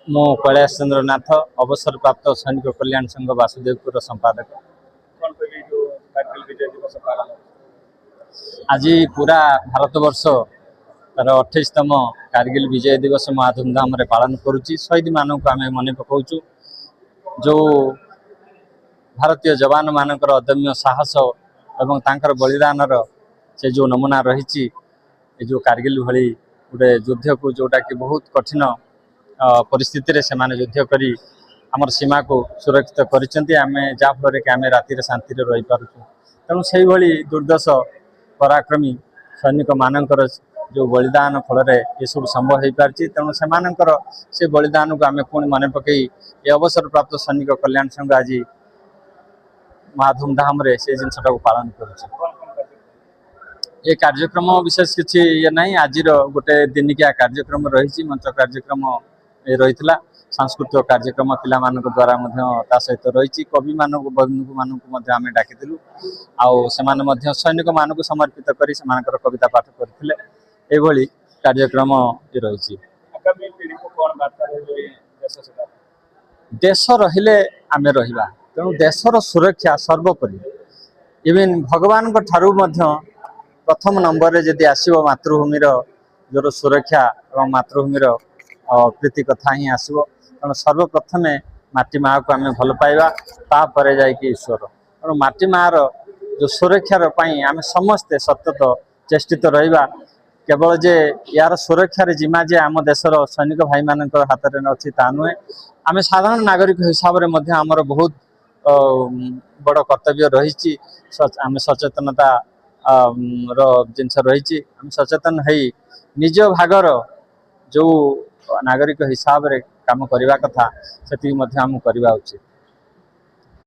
मो कैलाश चंद्र नाथ अवसर प्राप्त सैनिक कल्याण संघ वासुदेवपुर संपादक। आज पूरा भारतवर्ष तार 28तम कारगिल विजय दिवस महा धूमधाम रे पालन करुच्ची। शहीद मानू आम मन पकाचु जो भारतीय जवान मानकर अदम्य साहस एवं तांकर बलिदान से जो नमूना रही जो कारगिल भली गोटे युद्ध को जोटा कि बहुत कठिन परिस्थिति से माने युद्ध करी आमर सीमा को सुरक्षित करिसेंती आमे जाफल कि आमे राति शांति रही पारुछु। तेणु से भली दुर्दश पराक्रमी सैनिक मानकर जो बलिदान फल ये सब संभव हो पार्टी। तेणु से बलिदान को आम पुणी मन पकई ये अवसर प्राप्त सैनिक कल्याण संघ आज महा धूमधाम रे से जिनटा को पालन करुचे। ये कार्यक्रम विशेष किसी ये नहीं आज गोटे दिनिकिया कार्यक्रम रही मंच कार्यक्रम रही सांस्कृतिक कार्यक्रम पिला द्वारा सहित रही कवि मानक आम डाकिलु आने सैनिक मानक समर्पित कर कविता पाठ करते ये कार्यक्रम रही। देश रहिले आमे रहिबा तेणु देशर सुरक्षा सर्वोपरि इवेन भगवान को ठारू प्रथम नंबर जदि आसो मातृभूमिर जो सुरक्षा और मातृभूमिर प्रीति कथा ही आसो। तेणु सर्वप्रथमे माटी माँ को आम भल पाइबा तापर जाकि ईश्वर। तेणु माटी माँ जो सुरक्षार आम समस्ते सतत चेष्टित रहिबा केवल जे यार सुरक्षार जिम्मा जे आम देशर सैनिक भाई मान हाथ में अच्छी ता नुहे आम साधारण नागरिक हिसाब से आमर बहुत बड़ कर्तव्य रही आम सचेतनता जिनस रही आम सचेतन है निज भागर जो नागरिक हिसाब से काम करने कथा से करवा उचित।